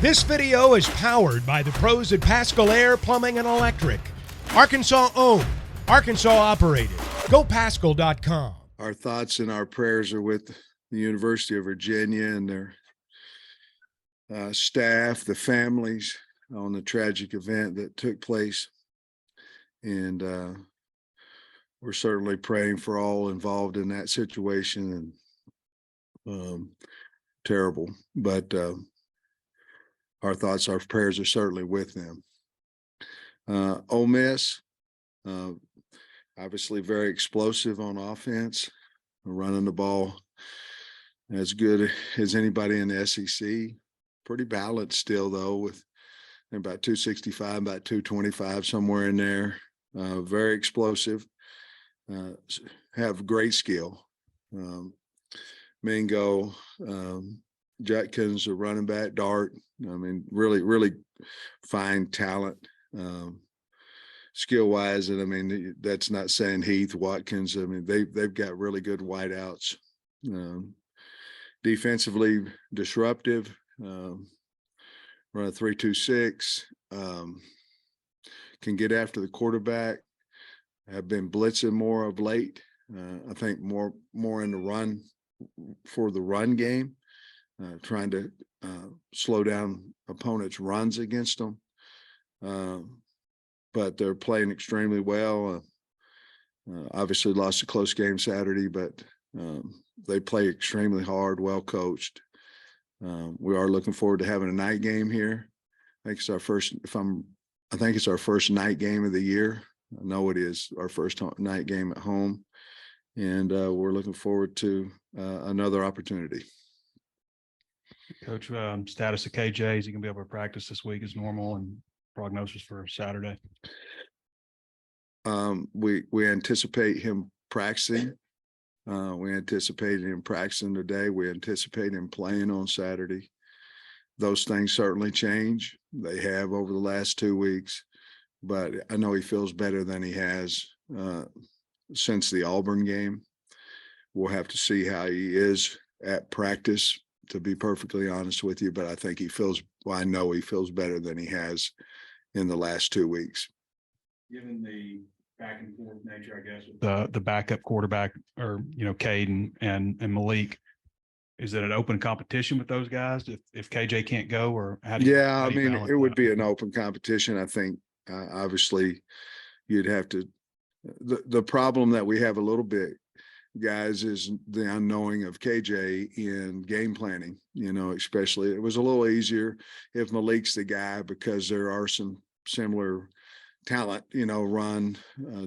This video is powered by the pros at Pascal Air Plumbing and Electric. Arkansas owned, Arkansas operated. GoPascal.com. Our thoughts and our prayers are with the University of Virginia and their staff, the families on the tragic event that took place. And we're certainly praying for all involved in that situation. And terrible, but our thoughts, our prayers are certainly with them. Ole Miss, obviously very explosive on offense, running the ball as good as anybody in the SEC. Pretty balanced still, though, with about 265, about 225, somewhere in there. Very explosive, have great skill. Mingo, Jutkins, a running back, Dart. I mean, really fine talent, skill-wise. And I mean, that's not saying Heath, Watkins. I mean, they've got really good wideouts. Defensively disruptive. Run a 3-2-6. Can get after the quarterback. Have been blitzing more of late. I think more in the run for the run game. Trying to slow down opponents' runs against them. But they're playing extremely well. Obviously lost a close game Saturday, but they play extremely hard, well coached. We are looking forward to having a night game here. I think it's our first, I think it's our first night game of the year. I know it is our first night game at home. And we're looking forward to another opportunity. Coach, status of KJ, is he going to be able to practice this week as normal, and prognosis for Saturday? We anticipate him practicing. We anticipate him practicing today. We anticipate him playing on Saturday. Those things certainly change. They have over the last 2 weeks, but I know he feels better than he has since the Auburn game. We'll have to see how he is at practice, to be perfectly honest with you, but I think I know he feels better than he has in the last 2 weeks. Given the back and forth nature, I guess, the backup quarterback, or Cade and Malik, is it an open competition with those guys if KJ can't go, or how do you? Yeah, I mean, it would be an open competition. I think obviously you'd have to. The problem that we have a little bit, guys, is the unknowing of KJ in game planning. Especially it was a little easier if Malik's the guy because there are some similar talent, run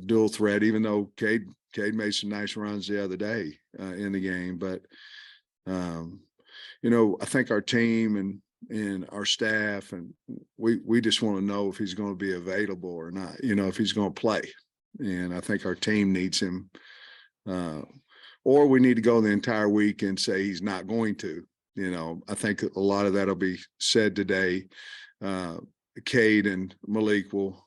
dual threat, even though Cade made some nice runs the other day in the game. But I think our team and our staff, and we just want to know if he's going to be available or not, if he's going to play. And I think our team needs him, or we need to go the entire week and say he's not going to. I think a lot of that'll be said today. Cade and Malik will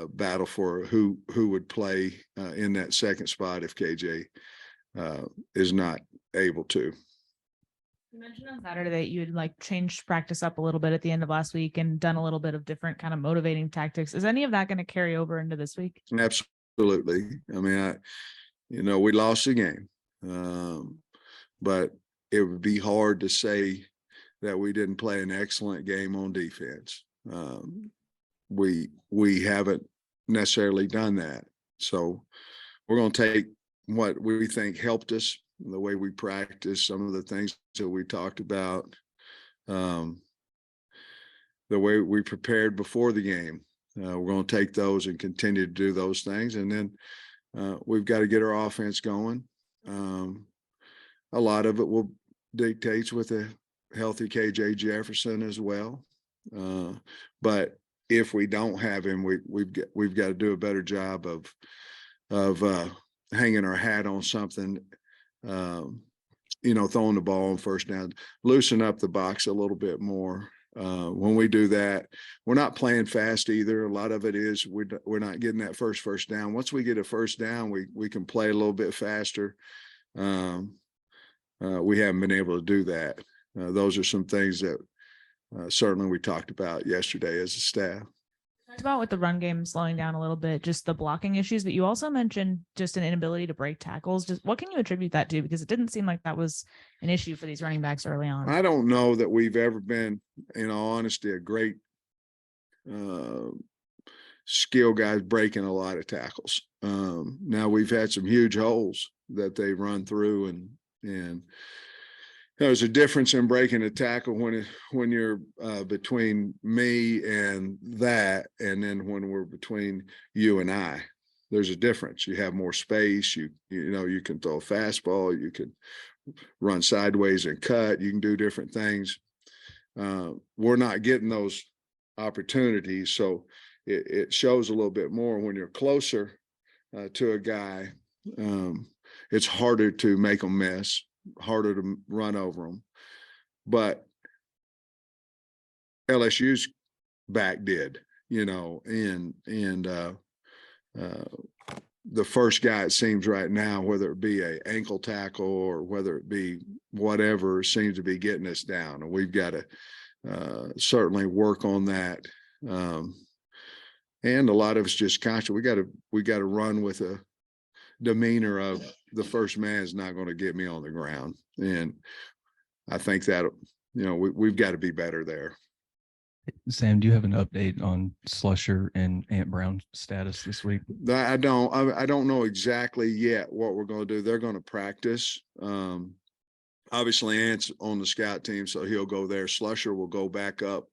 battle for who would play in that second spot if KJ is not able to. You mentioned on Saturday that you had changed practice up a little bit at the end of last week and done a little bit of different kind of motivating tactics. Is any of that going to carry over into this week? Absolutely. I mean, we lost the game, but it would be hard to say that we didn't play an excellent game on defense. We haven't necessarily done that. So we're going to take what we think helped us, the way we practice, some of the things that we talked about, the way we prepared before the game. We're going to take those and continue to do those things. And then we've got to get our offense going. A lot of it will dictate with a healthy KJ Jefferson as well. But if we don't have him, we've got to do a better job of hanging our hat on something, throwing the ball on first down, loosen up the box a little bit more. When we do that, we're not playing fast either. A lot of it is we're not getting that first down. Once we get a first down, we can play a little bit faster. We haven't been able to do that. Those are some things that certainly we talked about yesterday as a staff. Talked about with the run game slowing down a little bit, just the blocking issues, but you also mentioned just an inability to break tackles. Just what can you attribute that to? Because it didn't seem like that was an issue for these running backs early on. I don't know that we've ever been, in all honesty, a great skill guys breaking a lot of tackles. Now we've had some huge holes that they run through, and there's a difference in breaking a tackle when you're between me and that, and then when we're between you and I. There's a difference. You have more space. You know you can throw a fastball. You can run sideways and cut. You can do different things. We're not getting those opportunities, so it shows a little bit more when you're closer to a guy. It's harder to make them miss, harder to run over them. But LSU's back did, and the first guy, it seems right now, whether it be a ankle tackle or whether it be whatever, seems to be getting us down, and we've got to certainly work on that. And a lot of us just conscious. We got to run with a demeanor of the first man is not going to get me on the ground, and I think that we've got to be better there. Sam, do you have an update on Slusher and Ant Brown's status this week? I don't know exactly yet what we're going to do. They're going to practice. Obviously, Ant's on the scout team, so he'll go there. Slusher will go back up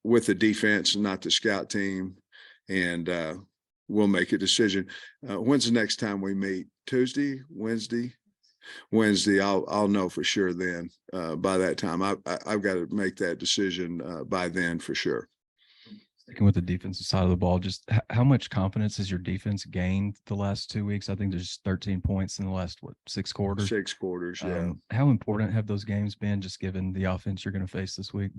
with the defense and not the scout team, and we'll make a decision. When's the next time we meet? Tuesday, Wednesday? Wednesday. I'll know for sure then. By that time, I've got to make that decision by then for sure. Sticking with the defensive side of the ball, just how much confidence has your defense gained the last 2 weeks? I think there's 13 points in the last 6 quarters. 6 quarters, yeah. How important have those games been, just given the offense you're going to face this week?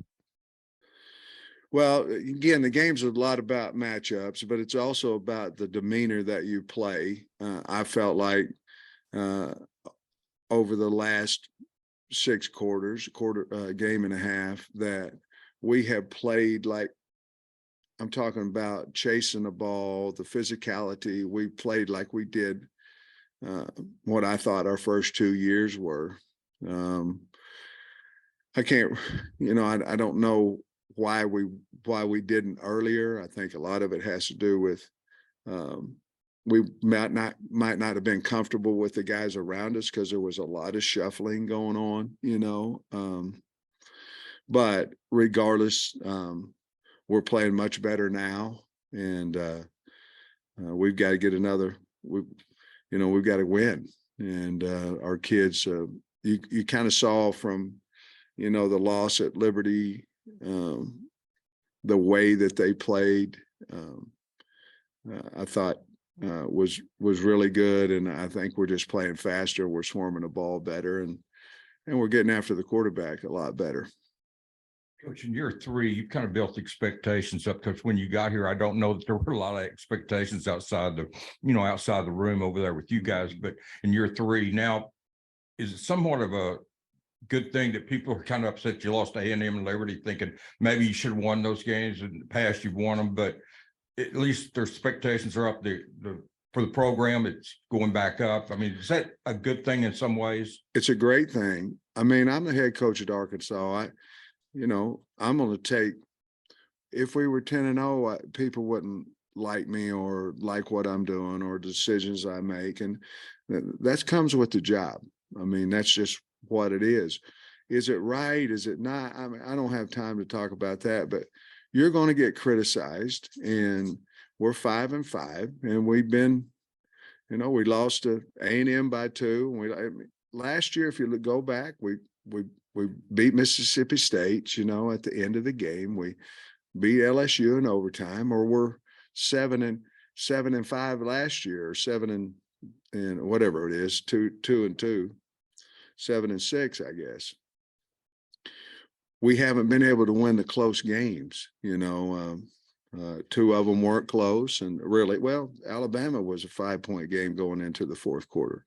Well, again, the game's a lot about matchups, but it's also about the demeanor that you play. I felt like over the last 6 quarters, game and a half, that we have played like, I'm talking about chasing the ball, the physicality. We played like we did what I thought our first 2 years were. I can't, I don't know why we didn't earlier. I think a lot of it has to do with we might not have been comfortable with the guys around us because there was a lot of shuffling going on, but regardless, we're playing much better now, and we've got to get we've got to win. And our kids, you kind of saw from, the loss at Liberty, the way that they played, I thought was really good. And I think we're just playing faster. We're swarming the ball better, and we're getting after the quarterback a lot better. Coach, in year 3, you kind of built expectations up, because when you got here, I don't know that there were a lot of expectations outside the room over there with you guys. But in year 3 now, is it somewhat of a good thing that people are kind of upset you lost to A&M and Liberty, thinking maybe you should have won those games in the past? You've won them, but at least their expectations are up. For the program, it's going back up. I mean, is that a good thing in some ways? It's a great thing. I mean, I'm the head coach at Arkansas. I'm going to take, if we were 10-0, people wouldn't like me or like what I'm doing or decisions I make. And that comes with the job. I mean, that's just what it is. Is it right? Is it not? I mean, I don't have time to talk about that, but you're going to get criticized, and we're 5-5, and we've been, we lost to A&M by 2. Last year, if you go back, we beat Mississippi State, at the end of the game. We beat LSU in overtime, or we're 7-5 last year, or 7 and whatever it is, 2-2, 7-6, I guess. We haven't been able to win the close games. 2 of them weren't close, and really, well, Alabama was a 5-point game going into the 4th quarter.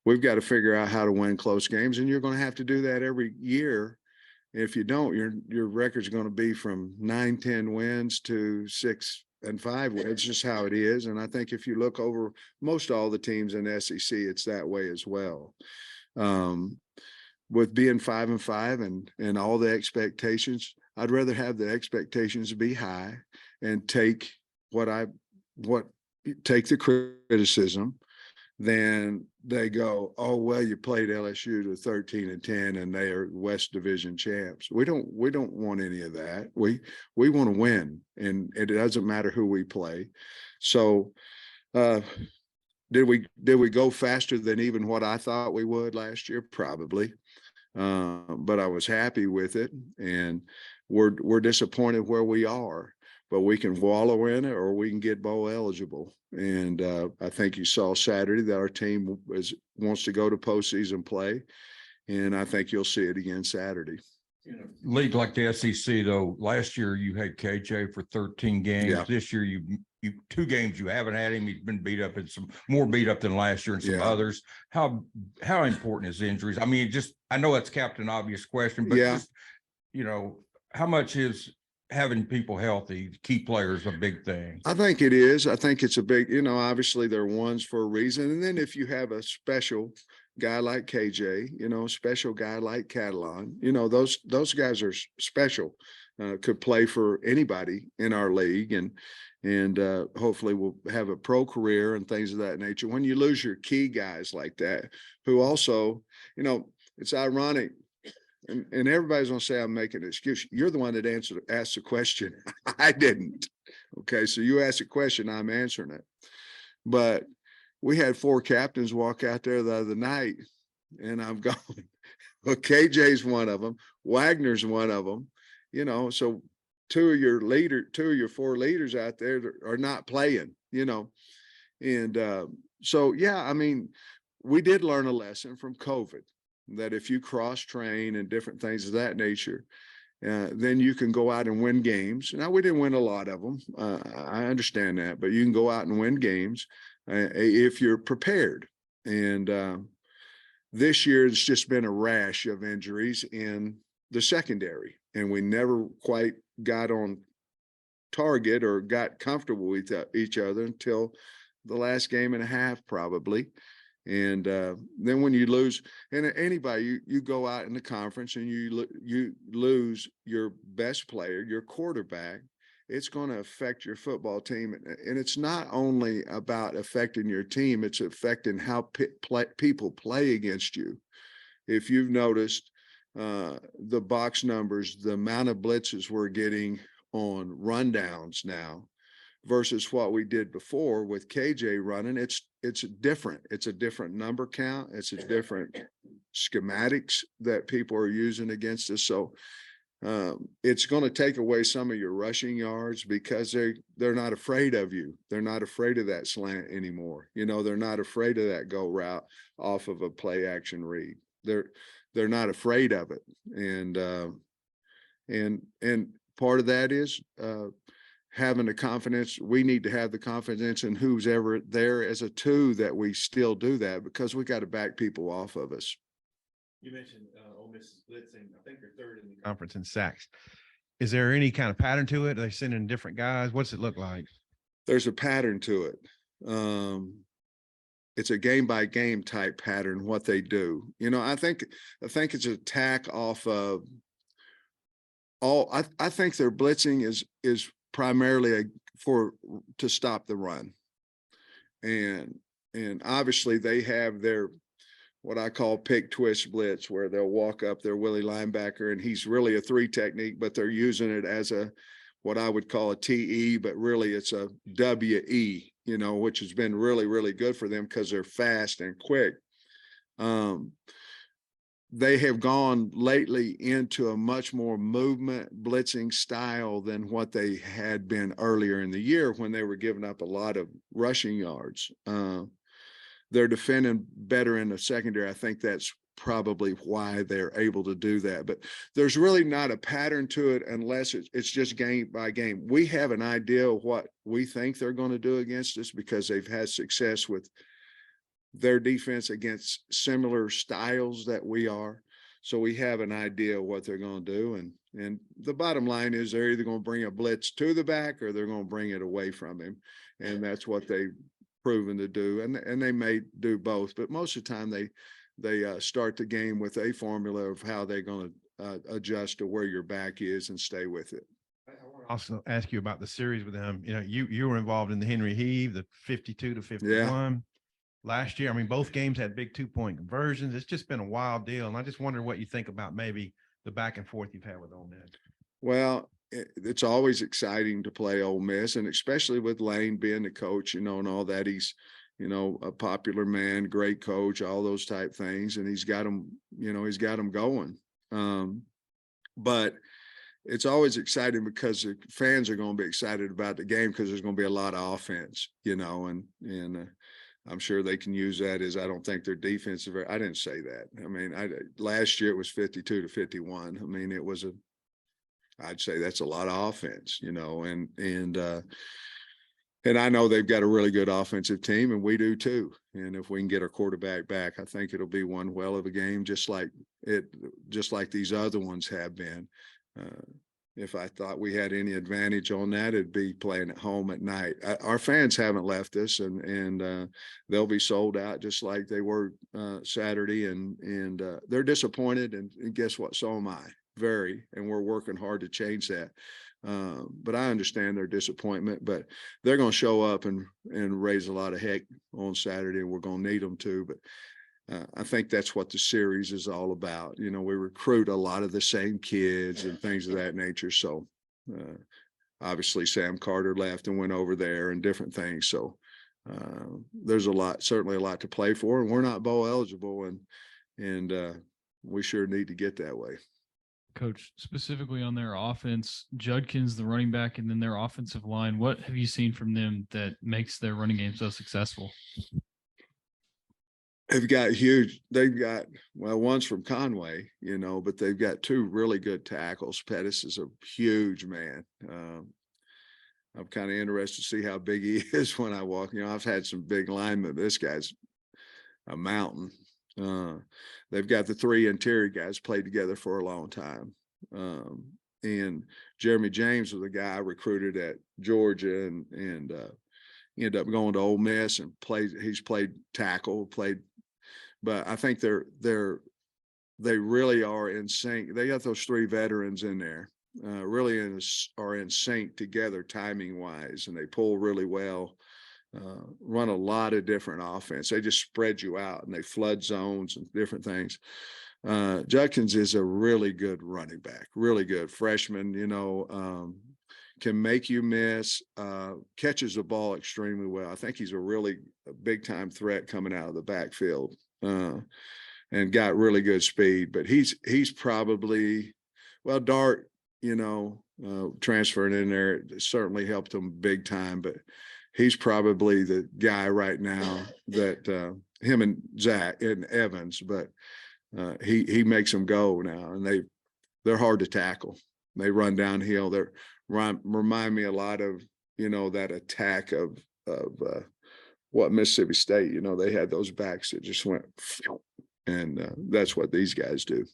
we've got to figure out how to win close games, and you're going to have to do that every year. If you don't, your record's going to be from 9-10 wins to 6-5 wins. It's just how it is. And I think if you look over most all the teams in the SEC, it's that way as well. With being 5-5 and all the expectations, I'd rather have the expectations be high and take take the criticism than they go, oh, well, you played LSU to 13-10 and they are West Division champs. We don't want any of that. We want to win, and it doesn't matter who we play. So did we go faster than even what I thought we would last year? Probably. But I was happy with it, and we're disappointed where we are, but we can wallow in it or we can get bowl eligible. And I think you saw Saturday that our team wants to go to postseason play, and I think you'll see it again Saturday. In a league like the SEC, though, last year you had KJ for 13 games. Yeah. This year you 2 games you haven't had him. He's been beat up and some more beat up than last year and some others. How important is injuries? I mean, I know that's Captain Obvious question, but just, how much is having people healthy, key players, a big thing? I think it is. I think it's a big, obviously they're ones for a reason. And then if you have a special guy like KJ, special guy like Catalan, those guys are special, could play for anybody in our league, and hopefully will have a pro career and things of that nature. When you lose your key guys like that, who also, it's ironic. And everybody's going to say I'm making an excuse. You're the one that asked the question. I didn't. Okay, so you asked a question, I'm answering it. But we had 4 captains walk out there the other night, and I'm going, well, KJ's one of them. Wagner's one of them. So 2 of your 4 leaders out there are not playing, And so, yeah, I mean, we did learn a lesson from COVID, that if you cross train and different things of that nature, then you can go out and win games. Now, we didn't win a lot of them. I understand that, but you can go out and win games if you're prepared. And this year, it's just been a rash of injuries in the secondary, and we never quite got on target or got comfortable with each other until the last game and a half, probably. And then when you lose, and anybody, you go out in the conference and you lose your best player, your quarterback, it's going to affect your football team. And it's not only about affecting your team, it's affecting how people play against you. If you've noticed the box numbers, the amount of blitzes we're getting on rundowns now versus what we did before with KJ running, it's different. It's a different number count. It's a different schematics that people are using against us. So it's going to take away some of your rushing yards because they're not afraid of you. They're not afraid of that slant anymore. They're not afraid of that go route off of a play action read. They're not afraid of it. And part of that is having the confidence. We need to have the confidence in who's ever there as a 2 that we still do that, because we got to back people off of us. You mentioned Ole Miss is blitzing. I think they're 3rd in the conference in sacks. Is there any kind of pattern to it? Are they sending different guys? What's it look like? There's a pattern to it. It's a game by game type pattern, what they do. I think it's an attack off of I think their blitzing is primarily to stop the run. And obviously they have their, what I call pick twist blitz, where they'll walk up their Willie linebacker and he's really a 3 technique, but they're using it as what I would call a TE, but really it's a WE, which has been really, really good for them because they're fast and quick. They have gone lately into a much more movement blitzing style than what they had been earlier in the year when they were giving up a lot of rushing yards. They're defending better in the secondary. I think that's probably why they're able to do that. But there's really not a pattern to it unless it's just game by game. We have an idea of what we think they're going to do against us because they've had success with their defense against similar styles that we are. So we have an idea of what they're going to do. And the bottom line is they're either going to bring a blitz to the back or they're going to bring it away from him. And that's what they've proven to do. And they may do both, but most of the time they start the game with a formula of how they're going to adjust to where your back is and stay with it. Also ask you about the series with them. You know, you were involved in the Henry Heave, the 52-51 last year. I mean, both games had big 2-point conversions. It's just been a wild deal. And I just wonder what you think about maybe the back and forth you've had with Ole Miss. Well, it's always exciting to play Ole Miss, and especially with Lane being the coach, and all that. He's, a popular man, great coach, all those type things. And he's got them, he's got them going. But it's always exciting because the fans are going to be excited about the game because there's going to be a lot of offense, and I'm sure they can use that as, I don't think their defense is I didn't say that. I mean, last year it was 52-51. I mean, I'd say that's a lot of offense, and I know they've got a really good offensive team, and we do too. And if we can get our quarterback back, I think it'll be one well of a game, just like these other ones have been. If I thought we had any advantage on that, it'd be playing at home at night. Our fans haven't left us, and they'll be sold out just like they were Saturday, and they're disappointed. And guess what? So am I, very, and we're working hard to change that. But I understand their disappointment, but they're going to show up and raise a lot of heck on Saturday, and we're going to need them to. But I think that's what the series is all about. We recruit a lot of the same kids and things of that nature. So obviously Sam Carter left and went over there and different things. So there's certainly a lot to play for, and we're not bowl eligible, and we sure need to get that way. Coach, specifically on their offense, Judkins, the running back, and then their offensive line, what have you seen from them that makes their running game so successful? They've got one's from Conway, but they've got two really good tackles. Pettis is a huge man. I'm kind of interested to see how big he is when I walk. I've had some big linemen. This guy's a mountain. They've got the three interior guys played together for a long time. And Jeremy James was the guy I recruited at Georgia, and ended up going to Ole Miss and he's played tackle, but I think they really are in sync. They got those three veterans in there, really are in sync together timing wise, and they pull really well. Run a lot of different offense. They just spread you out, and they flood zones and different things. Judkins is a really good running back, really good freshman, can make you miss, catches the ball extremely well. I think he's a big time threat coming out of the backfield, and got really good speed. But he's probably, Dart, transferring in there certainly helped him big time, but he's probably the guy right now that him and Zach and Evans, but he makes them go now, and they're hard to tackle. They run downhill. They remind me a lot of that attack of what Mississippi State. They had those backs that just went, and that's what these guys do.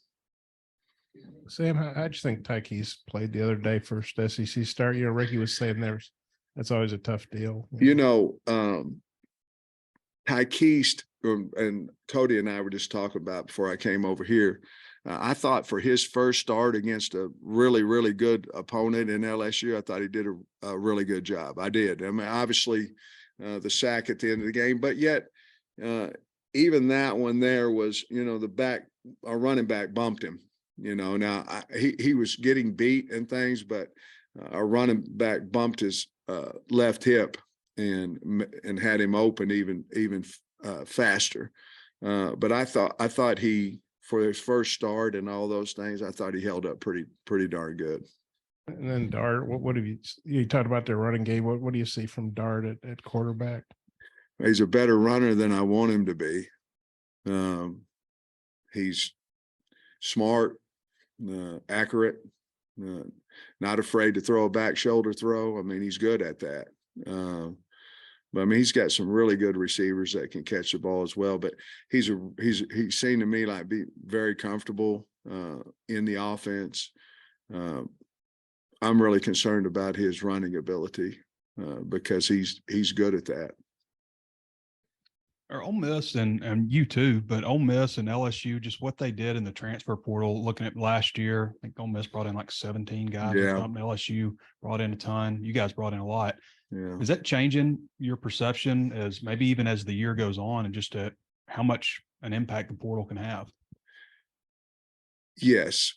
Sam, how'd you think Tykees played the other day, first SEC start? Ricky was saying that's always a tough deal. Tykees, and Cody and I were just talking about before I came over here. I thought for his first start against a really, really good opponent in LSU, I thought he did a really good job. I did. I mean, obviously the sack at the end of the game, but yet even that one there was, our running back bumped him. Now he was getting beat and things, but our running back bumped his left hip and had him open even faster. But I thought he, for his first start and all those things, I thought he held up pretty darn good. And then Dart, what have you talked about their running game? What do you see from Dart at quarterback? He's a better runner than I want him to be. He's smart, accurate, not afraid to throw a back shoulder throw. I mean, he's good at that. But I mean, he's got some really good receivers that can catch the ball as well. But he seemed to me like be very comfortable in the offense. I'm really concerned about his running ability because he's good at that. Or Ole Miss and you too, but Ole Miss and LSU, just what they did in the transfer portal, looking at last year, I think Ole Miss brought in like 17 guys or Yeah. something. LSU brought in a ton. You guys brought in a lot. Yeah. Is that changing your perception as maybe even as the year goes on and just how much an impact the portal can have? Yes.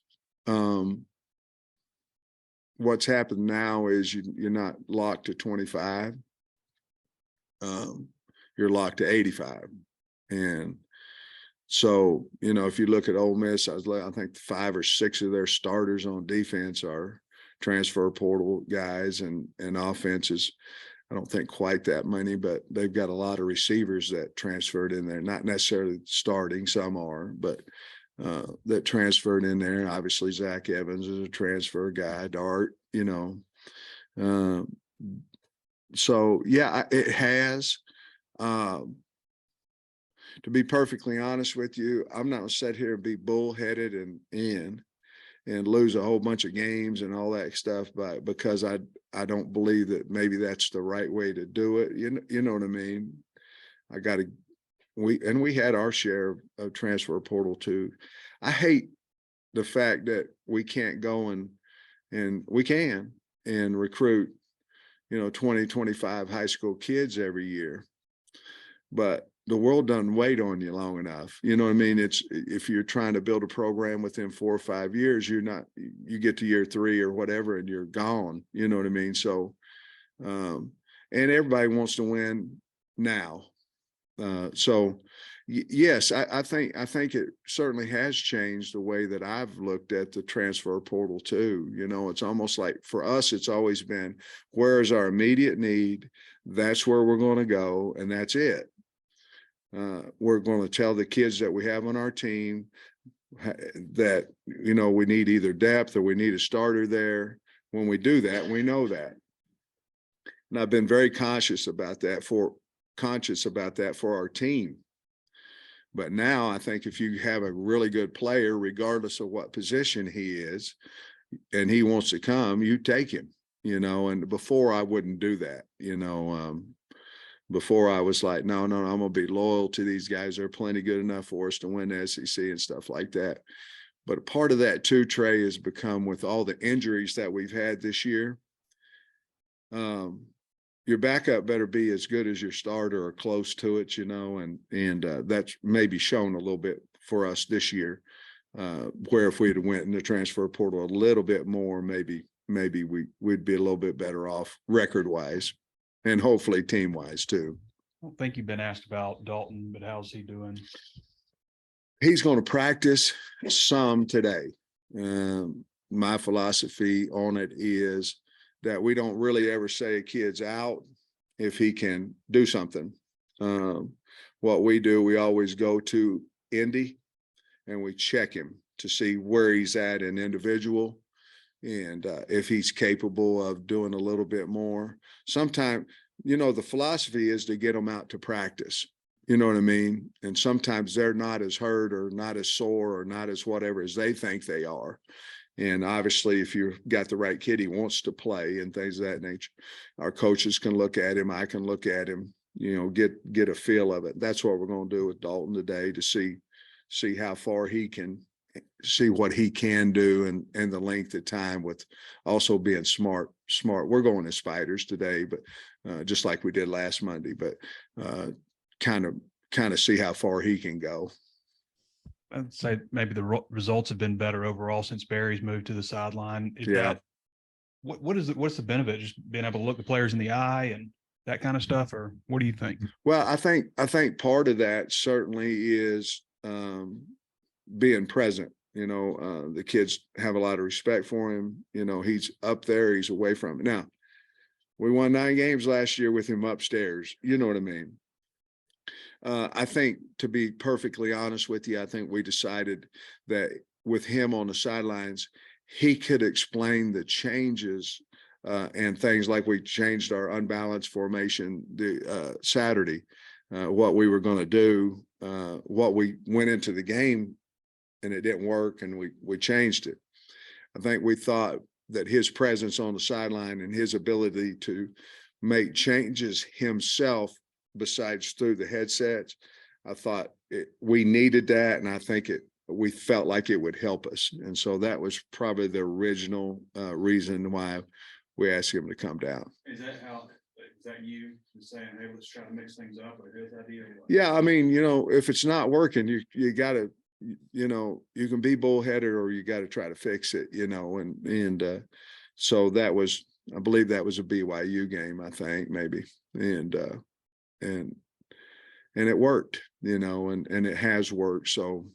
What's happened now is you're not locked to 25. You're locked to 85. And so, if you look at Ole Miss, I think 5 or 6 of their starters on defense are transfer portal guys, and offenses, I don't think quite that many, but they've got a lot of receivers that transferred in there, not necessarily starting, some are, but that transferred in there. Obviously, Zach Evans is a transfer guy, Dart, so yeah, it has. To be perfectly honest with you, I'm not gonna sit here and be bullheaded and lose a whole bunch of games and all that stuff, but because I don't believe that maybe that's the right way to do it. You know what I mean? We had our share of transfer portal too. I hate the fact that we can't go and we can and recruit, 20, 25 high school kids every year. But the world doesn't wait on you long enough. You know what I mean? If you're trying to build a program within 4 or 5 years, you get to year 3 or whatever, and you're gone. You know what I mean? So, and everybody wants to win now. So yes, I think it certainly has changed the way that I've looked at the transfer portal too. It's almost like for us, it's always been, where is our immediate need? That's where we're going to go. And that's it. We're going to tell the kids that we have on our team that, we need either depth or we need a starter there. When we do that, we know that. And I've been very conscious about that for our team. But now I think if you have a really good player, regardless of what position he is, and he wants to come, you take him, and before I wouldn't do that, before I was like, no, I'm going to be loyal to these guys. They're plenty good enough for us to win the SEC and stuff like that. But part of that too, Trey, has become with all the injuries that we've had this year. Your backup better be as good as your starter or close to it, and that's maybe shown a little bit for us this year, where if we'd have went in the transfer portal a little bit more, maybe we'd be a little bit better off record-wise and hopefully team-wise too. I don't think you've been asked about Dalton, but how's he doing? He's going to practice some today. My philosophy on it is that we don't really ever say a kid's out if he can do something. What we do, we always go to Indy and we check him to see where he's at in individual and if he's capable of doing a little bit more. Sometimes, the philosophy is to get them out to practice. You know what I mean? And sometimes they're not as hurt or not as sore or not as whatever as they think they are. And obviously, if you've got the right kid, he wants to play and things of that nature. Our coaches can look at him. I can look at him, get a feel of it. That's what we're going to do with Dalton today to see how far he can, see what he can do and the length of time with also being smart. We're going as spiders today, but just like we did last Monday, but kind of see how far he can go. I'd say maybe the results have been better overall since Barry's moved to the sideline. What's the benefit? Just being able to look the players in the eye and that kind of stuff, or what do you think? Well, I think part of that certainly is being present. The kids have a lot of respect for him. He's up there, he's away from it. Now, we won 9 games last year with him upstairs. You know what I mean? I think, to be perfectly honest with you, I think we decided that with him on the sidelines, he could explain the changes and things like we changed our unbalanced formation Saturday, what we were going to do, what we went into the game, and it didn't work, and we changed it. I think we thought that his presence on the sideline and his ability to make changes himself, besides through the headsets, I thought we needed that, and I think we felt like it would help us. And so that was probably the original reason why we asked him to come down. Is that you saying, hey, let's try to mix things up, or his idea? Yeah, I mean, if it's not working, you got to, you can be bullheaded, or you got to try to fix it, and so that was, I believe that was a BYU game, I think, maybe. And it worked, and it has worked. So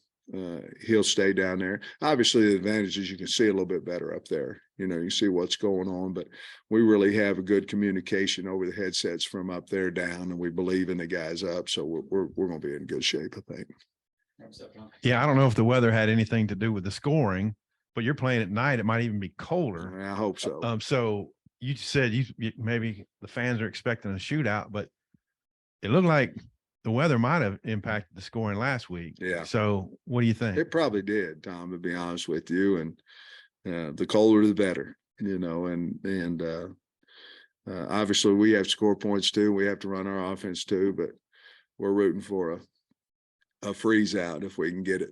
he'll stay down there. Obviously, the advantage is you can see a little bit better up there. You see what's going on, but we really have a good communication over the headsets from up there down, and we believe in the guys up. So we're going to be in good shape, I think. Yeah, I don't know if the weather had anything to do with the scoring, but you're playing at night. It might even be colder. I hope so. So you said you maybe the fans are expecting a shootout, but it looked like the weather might have impacted the scoring last week. Yeah. So what do you think? It probably did, Tom, to be honest with you. And the colder, the better, and obviously we have to score points too. We have to run our offense too, but we're rooting for a freeze out if we can get it,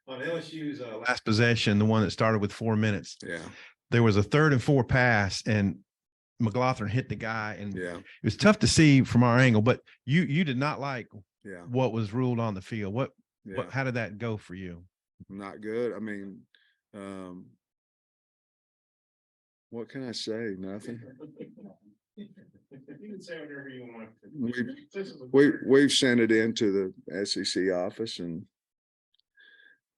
On LSU's last possession, the one that started with 4 minutes. Yeah. There was a 3rd and 4 pass, and McLaughlin hit the guy, and Yeah. it was tough to see from our angle, but you did not like Yeah. what was ruled on the field. Yeah. How did that go for you? Not good. I mean, what can I say? Nothing. You can say whatever you want. We've sent it into the SEC office, and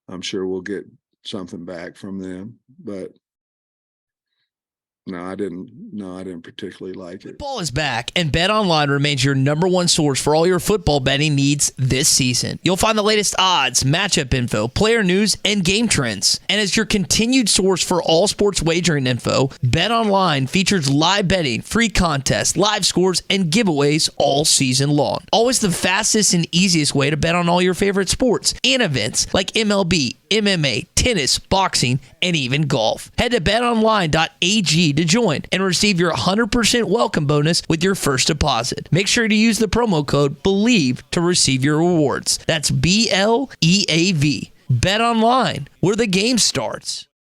I'm sure we'll get something back from them, but no, I didn't particularly like it. Football is back, and BetOnline remains your number one source for all your football betting needs this season. You'll find the latest odds, matchup info, player news, and game trends. And as your continued source for all sports wagering info, BetOnline features live betting, free contests, live scores, and giveaways all season long. Always the fastest and easiest way to bet on all your favorite sports and events like MLB, MMA, tennis, boxing, and even golf. Head to betonline.ag to join and receive your 100% welcome bonus with your first deposit. Make sure to use the promo code BELIEVE to receive your rewards. That's BLEAV. Bet online, where the game starts.